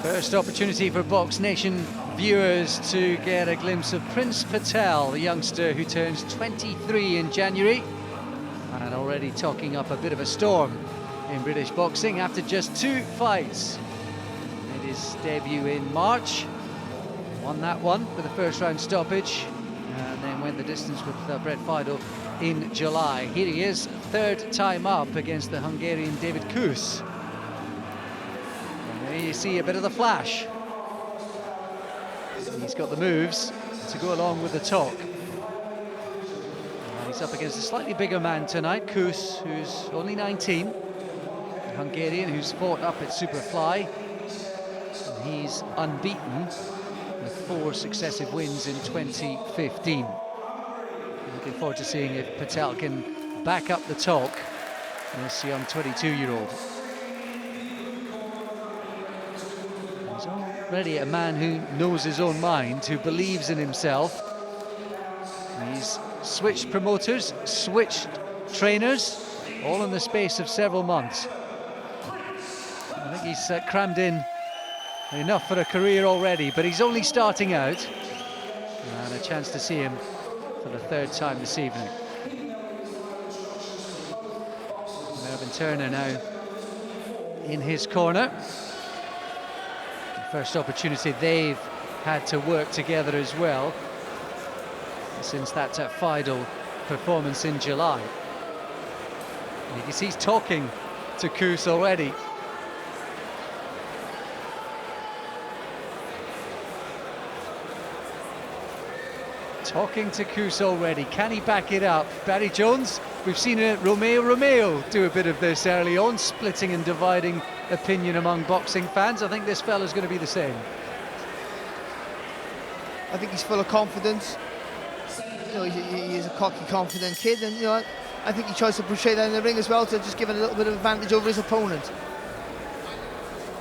First opportunity for BoxNation viewers to get a glimpse of Prince Patel, the youngster who turns 23 in January and already talking up a bit of a storm in British boxing after just 2 fights. Made his debut in March, won that one with a first round stoppage, and then went the distance with Brett Fido in July. Here he is, third time up against the Hungarian David Koos. And there you see a bit of the flash. He's got the moves to go along with the talk. And he's up against a slightly bigger man tonight, Koos, who's only 19. A Hungarian who's fought up at Superfly. And he's unbeaten with 4 successive wins in 2015. Looking forward to seeing if Patel can back up the talk, this young 22-year-old. He's already a man who knows his own mind, who believes in himself. He's switched promoters, switched trainers, all in the space of several months. I think he's crammed in enough for a career already, but he's only starting out. And a chance to see him for the 3rd time this evening. Mervyn Turner now in his corner. The first opportunity they've had to work together as well since that Fido performance in July. You can see he's talking to Koos already. Talking to Koos already. Can he back it up? Barry Jones, we've seen Romeo do a bit of this early on, splitting and dividing opinion among boxing fans. I think this fella's going to be the same. I think he's full of confidence. You know, he's a cocky, confident kid, and you know, I think he tries to portray that in the ring as well, to just give it a little bit of advantage over his opponent.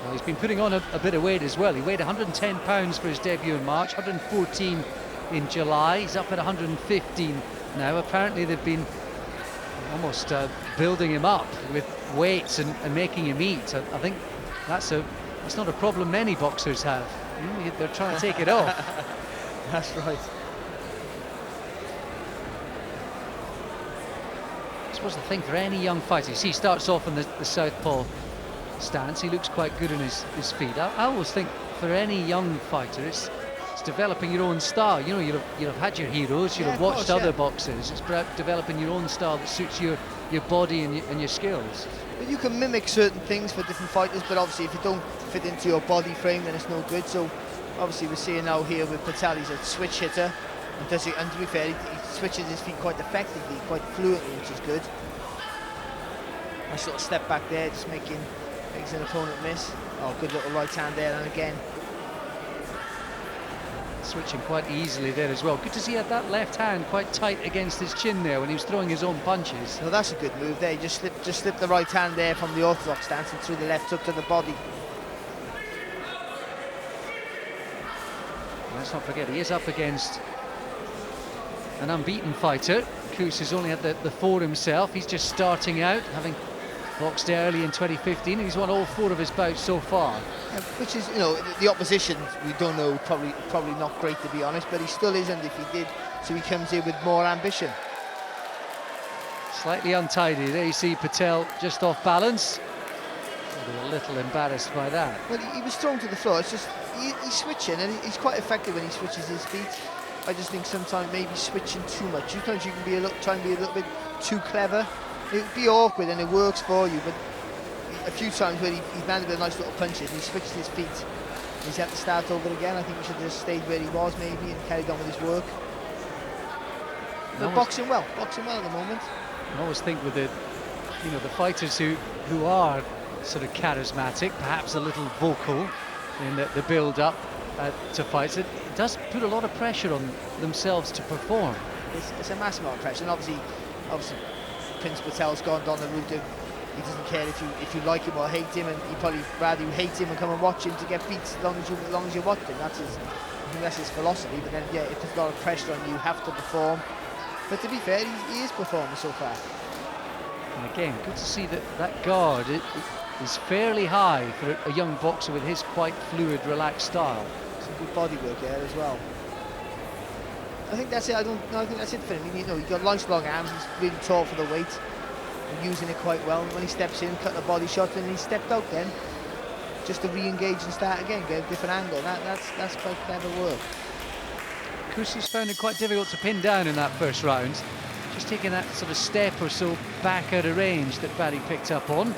Well, he's been putting on a bit of weight as well. He weighed 110 pounds for his debut in March, 114 in July. He's up at 115 now. Apparently they've been almost building him up with weights and making him eat. I think that's not a problem many boxers have. You know, they're trying to take it off. That's right. I suppose the thing for any young fighter, you see, he starts off in the southpaw stance. He looks quite good on his feet. I always think for any young fighter, it's developing your own style. You know, you'll have had your heroes, you'll have watched other boxers. It's about developing your own style that suits your body and your skills. But you can mimic certain things for different fighters, but obviously if you don't fit into your body frame, then it's no good. So obviously we're seeing now here with Patel, he's a switch hitter, and to be fair, he switches his feet quite effectively, quite fluently, which is good. Nice little step back there, just makes an opponent miss. Oh, good little right hand there, and again switching quite easily there as well. Good to see he had that left hand quite tight against his chin there when he was throwing his own punches. No, that's a good move there. He just slipped the right hand there from the orthodox stance and threw the left hook to the body. Let's not forget, he is up against an unbeaten fighter. Koos has only had the 4 himself. He's just starting out, having boxed early in 2015. He's won all 4 of his bouts so far. Which is, you know, the opposition, we don't know, probably not great, to be honest, but he still isn't if he did, so he comes in with more ambition. Slightly untidy. There you see Patel just off balance. A little embarrassed by that. Well, he was thrown to the floor. It's just, he's switching, and he's quite effective when he switches his feet. I just think sometimes maybe switching too much. Sometimes you can try and be a little bit too clever. It'd be awkward and it works for you, but a few times where he landed with nice little punches and he switched his feet, he's had to start over again. I think he should have just stayed where he was maybe and carried on with his work. But boxing well at the moment. I always think with the fighters who are sort of charismatic, perhaps a little vocal in the build-up to fights, it does put a lot of pressure on themselves to perform. It's a massive amount of pressure, and obviously Prince Patel's gone down the route of he doesn't care if you like him or hate him, and you probably rather you hate him and come and watch him to get beat as long as you watch him. I think that's his philosophy. But then yeah, it puts a lot of pressure on you. You have to perform. But to be fair, he is performing so far. And again, good to see that guard. is fairly high for a young boxer with his quite fluid, relaxed style. Some good body work there as well. I think that's it. I think that's it for him. You know, he's got nice long arms. He's really tall for the weight. And using it quite well. When he steps in, cut the body shot, and he stepped out then, just to re-engage and start again, get a different angle. That's quite clever work. Koos has found it quite difficult to pin down in that first round. Just taking that sort of step or so back out of range that Barry picked up on. And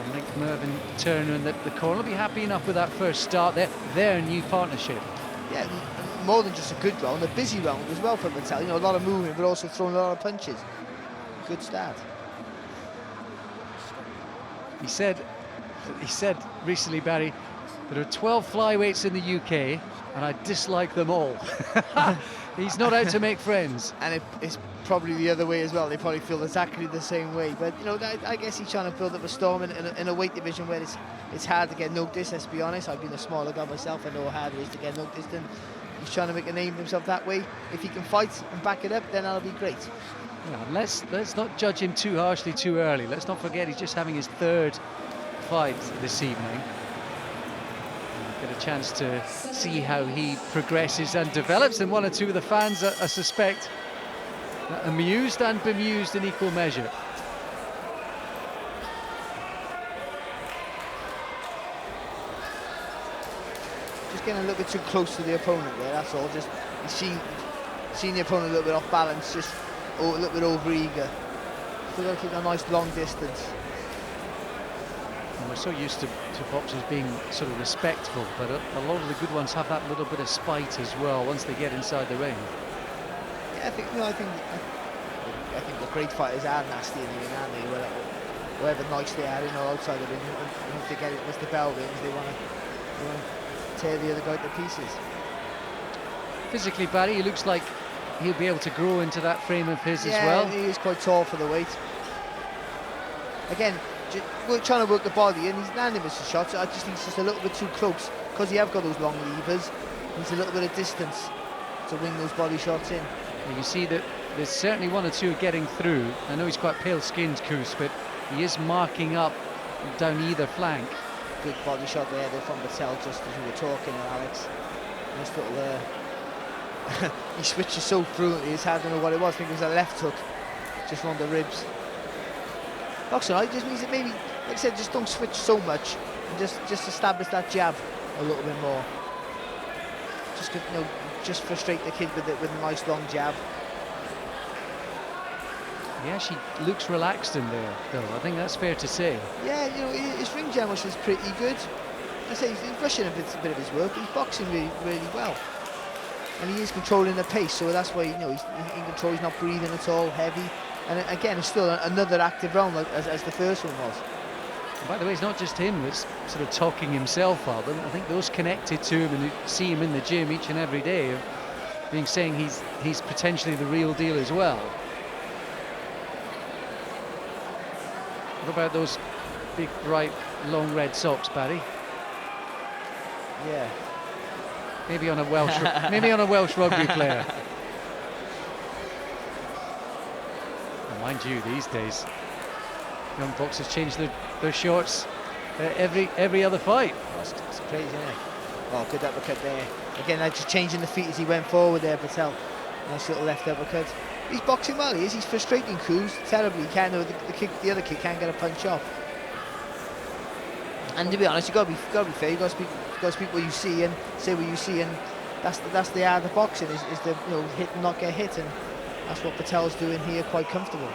I think Mervyn Turner in the corner will be happy enough with that first start. Their new partnership. Yeah, more than just a good round, a busy round as well for Patel. You know, a lot of movement, but also throwing a lot of punches. Good start. He said recently, Barry, there are 12 flyweights in the UK, and I dislike them all. He's not out to make friends. And it's probably the other way as well. They probably feel exactly the same way. But you know, I guess he's trying to build up a storm in a weight division where it's hard to get noticed. Let's be honest. I've been a smaller guy myself. I know how hard it is to get noticed, and he's trying to make a name for himself that way. If he can fight and back it up, then that'll be great. Yeah, let's not judge him too harshly too early. Let's not forget he's just having his third fight this evening. Get a chance to see how he progresses and develops, and one or two of the fans, I suspect, amused and bemused in equal measure. Just getting a little bit too close to the opponent there, that's all. Just seen the opponent a little bit off balance, just a little bit over eager. Still got to keep a nice long distance. And we're so used to boxers being sort of respectful, but a lot of the good ones have that little bit of spite as well once they get inside the ring. Yeah, I think the great fighters are nasty in the ring, aren't they? Whatever nice they are, you know, outside the ring. And if they get it, once the bell rings, they want to tear the other guy to pieces. Physically, Barry, he looks like he'll be able to grow into that frame of his as well. Yeah, he is quite tall for the weight. Again, we're trying to work the body, and he's landing with some shots. I just think he's just a little bit too close because he have got those long levers. Needs a little bit of distance to wing those body shots in. You can see that there's certainly one or two getting through. I know he's quite pale-skinned, Koos, but he is marking up down either flank. Good body shot there from Patel, just as we were talking, Alex. Nice little. He switches so fluently. It's hard to know what it was. I think it was a left hook, just on the ribs. Boxing, it just means that maybe, like I said, just don't switch so much, and just establish that jab a little bit more. Just frustrate the kid with a nice long jab. He actually looks relaxed in there, though. I think that's fair to say. Yeah, you know, his ring jam was pretty good. I say he's rushing a bit of his work. He's boxing really well, and he is controlling the pace. So that's why, you know, he's in control. He's not breathing at all heavy. And again, it's still another active round as the first one was. And by the way, it's not just him that's sort of talking himself up. I think those connected to him and who see him in the gym each and every day are saying he's potentially the real deal as well. What about those big, bright, long red socks, Barry? Yeah. Maybe on a Welsh rugby player. Mind you, these days, young boxers change their shorts every other fight. It's crazy, isn't it? Oh, good uppercut there. Again, just changing the feet as he went forward there, Patel. Nice little left uppercut. He's boxing well, he is. He's frustrating Koos terribly. He can't, the other kid can't get a punch off. And to be honest, you've got to be fair. You've got to speak what you see and say what you see, and that's the art of boxing, is to, you know, hit and not get hit, and that's what Patel's doing here, quite comfortable.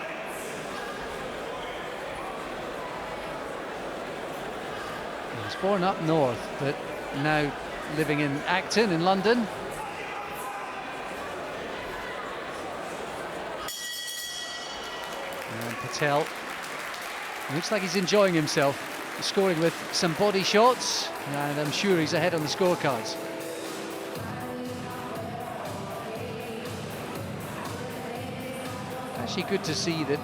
He was born up north, but now living in Acton in London. And Patel looks like he's enjoying himself, scoring with some body shots, and I'm sure he's ahead on the scorecards. Actually good to see that,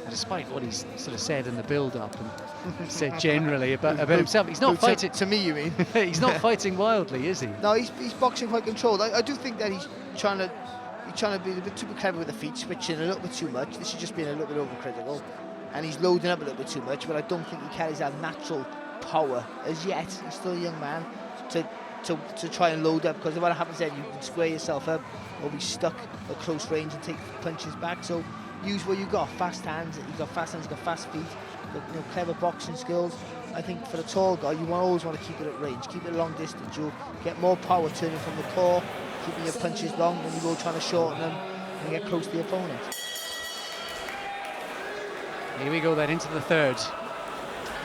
despite what he's sort of said in the build-up and said generally about himself, he's not fighting. To me, you mean? He's not fighting wildly, is he? No, he's boxing quite controlled. I do think that he's trying to be a bit too clever with the feet, switching a little bit too much. This is just being a little bit overcritical. and he's loading up a little bit too much, but I don't think he carries that natural power as yet. He's still a young man to try and load up, because what happens then, you can square yourself up or be stuck at close range and take punches back. So use what you got. Fast hands, he's got fast hands, he's got fast feet, got, clever boxing skills. I think for a tall guy, you always want to keep it at range, keep it a long distance. You'll get more power turning from the core, keeping your punches long, when you go trying to shorten them and get close to the opponent. Here we go then into the third.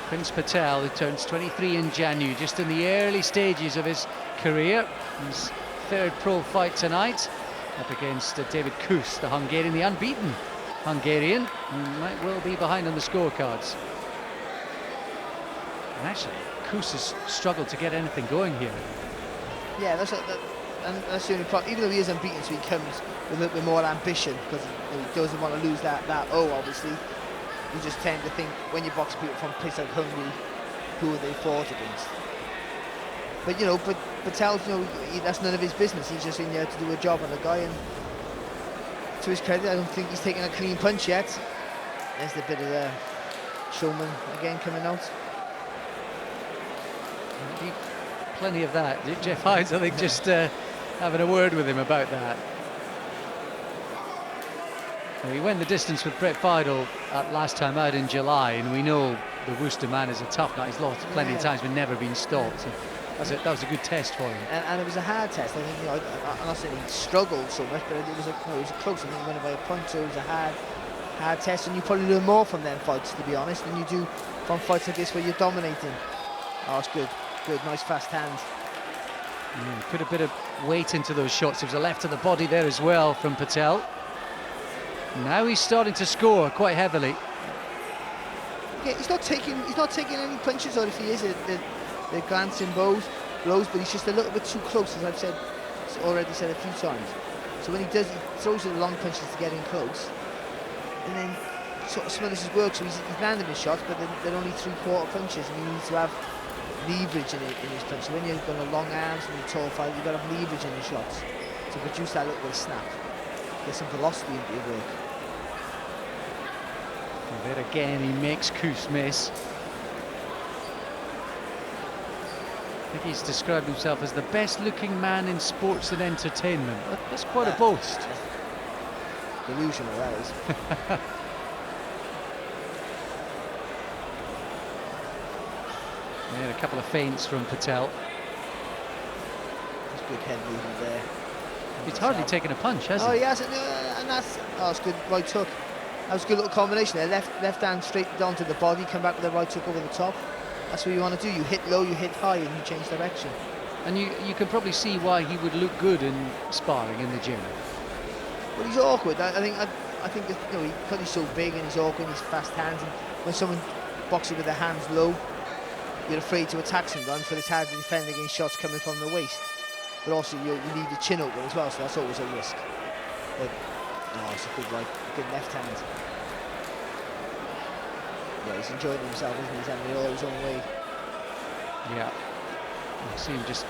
Prince Patel, who turns 23 in January, just in the early stages of his career. His third pro fight tonight, up against David Koos, the Hungarian, the unbeaten Hungarian, who might well be behind on the scorecards. And actually, Koos has struggled to get anything going here. Yeah, that's the only problem. Even though he is unbeaten, so he comes with a little bit more ambition, because he doesn't want to lose that obviously. You just tend to think, when you box people from a place like Hungary, who are they fought against? But but Patel, that's none of his business. He's just in there to do a job on the guy, and to his credit, I don't think he's taken a clean punch yet. There's the bit of the showman again coming out. Plenty of that. Jeff Hines, I think, just having a word with him about that. He went the distance with Brett Fidel last time out in July, and we know the Worcester man is a tough guy. He's lost plenty of times but never been stopped. So that was a good test for him. And it was a hard test. I think, I'm not saying he struggled so much, but it was close. I think he went by a punch, so it was a hard test, and you probably learn more from them fights, to be honest, than you do from fights like this where you're dominating. Oh, it's good. Good, nice fast hands. Yeah, put a bit of weight into those shots. There was a left to the body there as well from Patel. Now he's starting to score quite heavily. Yeah, he's not taking any punches, or if he is, they're glancing blows, but he's just a little bit too close, as I've already said a few times. So when he does, he throws the long punches to get in close, and then sort of smothers his work. So he's landing his shots, but they're only three-quarter punches, and he needs to have leverage in his punches. When you've got long arms and you're tall fight, you've got to have leverage in your shots to produce that little bit of snap, get some velocity into your work. And there again, he makes Koos miss. I think he's described himself as the best-looking man in sports and entertainment. That's quite a boast. Delusional, that is. Yeah, a couple of feints from Patel. Just good head movement there. He's hardly taken a punch, has he? Oh, he hasn't, and that's good. Right hook. That was a good little combination there. Left hand straight down to the body, come back with a right hook over the top. That's what you want to do. You hit low, you hit high, and you change direction. And you can probably see why he would look good in sparring in the gym. Well, he's awkward. I think because he's so big and he's awkward, and he's fast hands, and when someone boxes with their hands low, you're afraid to attack sometimes, but it's hard to defend against shots coming from the waist. But also you leave the chin open as well, so that's always a risk. But, it's a good left hand. Yeah, he's enjoying himself, isn't he? He's having it all his own way. Yeah. You see him just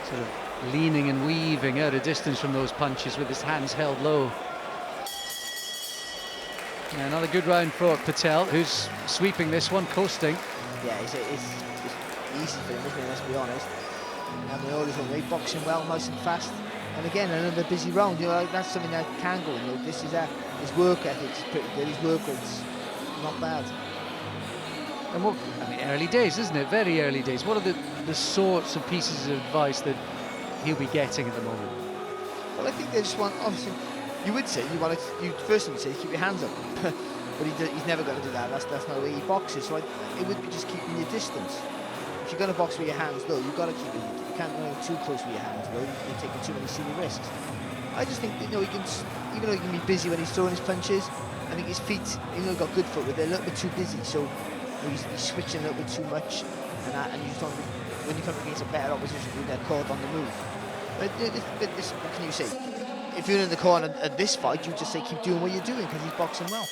sort of leaning and weaving out a distance from those punches with his hands held low. Yeah, another good round for Patel, who's sweeping this one, coasting. Yeah, it's easy for him, isn't it? Let's be honest. Having all his own way, boxing well, nice and fast. And again, another busy round. That's something that can go. This is his work ethic is pretty good. His work rate's not bad. And early days, isn't it? Very early days. What are the sorts of pieces of advice that he'll be getting at the moment? Well, I think they just want, obviously, you would say you first thing you say, keep your hands up. But he's never going to do that. That's not the way he boxes. So it would be just keeping your distance. If you're going to box with your hands low, you've got to keep it. You can't go too close with your hands low. You're taking too many silly risks. I just think he can, even though he can be busy when he's throwing his punches, I think his feet, even though he's got good footwork, they're a little bit too busy. So he's switching a little bit too much, and you don't. When you come against a better opposition, they're caught on the move. But what can you say? If you're in the corner at this fight, you just say keep doing what you're doing because he's boxing well.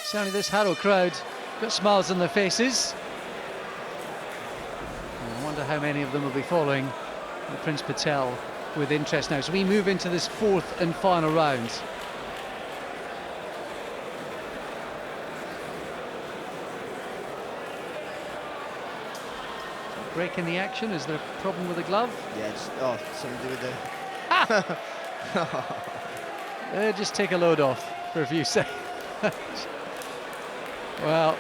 Certainly, this Harrow crowd got smiles on their faces. I wonder how many of them will be following Prince Patel with interest now. So we move into this fourth and final round. breaking the action? Is there a problem with the glove? Yeah, it's, oh, something to do with the... Just take a load off for a few seconds. Well,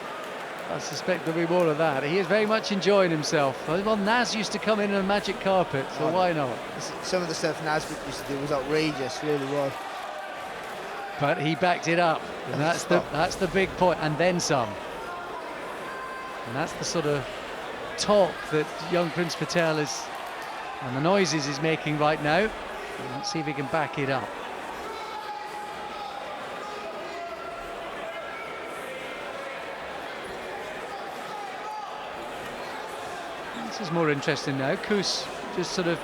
I suspect there'll be more of that. He is very much enjoying himself. Well, Naz used to come in on a magic carpet, so why not? Some of the stuff Naz used to do was outrageous, really was. But he backed it up, and that's the big point, and then some. And that's the sort of talk that young Prince Patel is, and the noises he's making right now. Let's see if he can back it up. This is more interesting now. Koos just sort of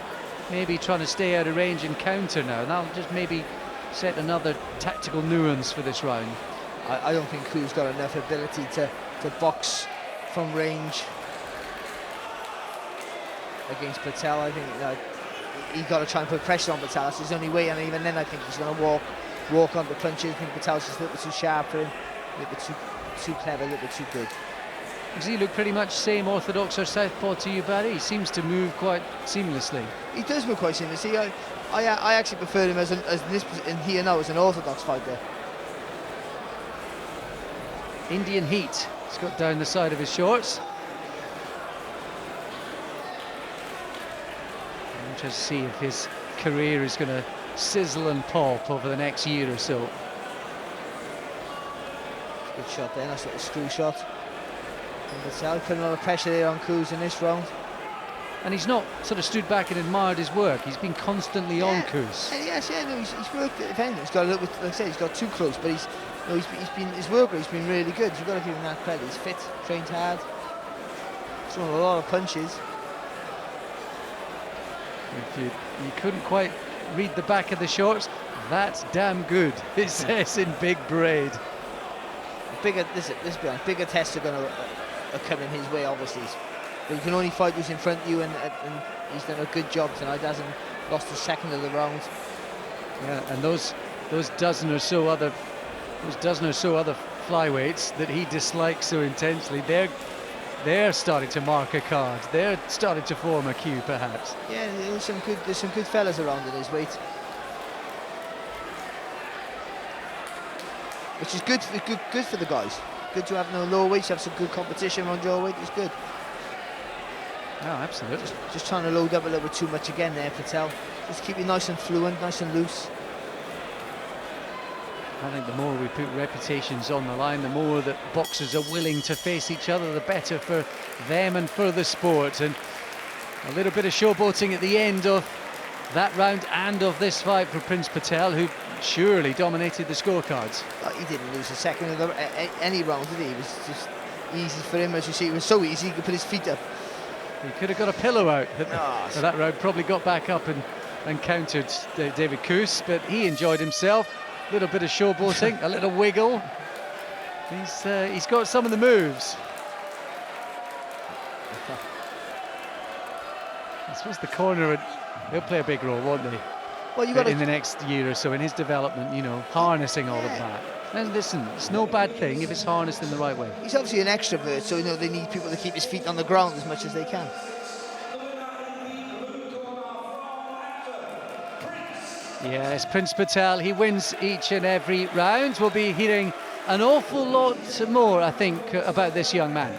maybe trying to stay out of range and counter now. And that'll just maybe set another tactical nuance for this round. I don't think Koos got enough ability to box from range against Patel. I think he's got to try and put pressure on Patel. That's his only way, and even then I think he's going to walk on the punches. I think Patel's just a little bit too sharp for him, a little bit too clever, a little bit too good. Does he look pretty much same orthodox or southpaw to you, Barry? He seems to move quite seamlessly. He does move quite seamlessly. I actually prefer him as in here now as an orthodox fighter. Indian heat. He's got down the side of his shorts. I'm interested to see if his career is going to sizzle and pop over the next year or so. Good shot there, nice little screw shot. And Patel putting a lot of pressure there on Koos in this round. And he's not sort of stood back and admired his work. He's been constantly on Koos. Yes, no, he's worked it. If anything, he's got a little bit, like I said, he's got too close, but he's been his work rate's been really good. You've got to give him that credit. He's fit, trained hard, thrown a lot of punches. If you couldn't quite read the back of the shorts, that's damn good. It says in big braid. Bigger, let's be honest, bigger tests are coming his way, obviously. But you can only fight who's in front of you, and he's done a good job tonight. Hasn't lost a second of the round. Yeah, and those dozen or so other flyweights that he dislikes so intensely, they're starting to mark a card. They're starting to form a queue, perhaps. Yeah, there's some good fellas around in his weight, which is good for the guys. Good to have no lower weights, have some good competition around your weight. It's good. Oh, absolutely. Just trying to load up a little bit too much again there, Patel. Just keep it nice and fluent, nice and loose. I think the more we put reputations on the line, the more that boxers are willing to face each other, the better for them and for the sport. And a little bit of showboating at the end of that round and of this fight for Prince Patel, who surely dominated the scorecards. He didn't lose a second of any round, did he? It was just easy for him, as you see. It was so easy, he could put his feet up. He could have got a pillow out for that round, probably got back up and countered David Koos, but he enjoyed himself. A little bit of showboating, a little wiggle. He's got some of the moves. I suppose the corner, they'll play a big role, won't they? Well, in the next year or so, in his development, harnessing all of that. And listen, it's no bad thing if it's harnessed in the right way. He's obviously an extrovert, so they need people to keep his feet on the ground as much as they can. Yes, Prince Patel, he wins each and every round. We'll be hearing an awful lot more, I think, about this young man.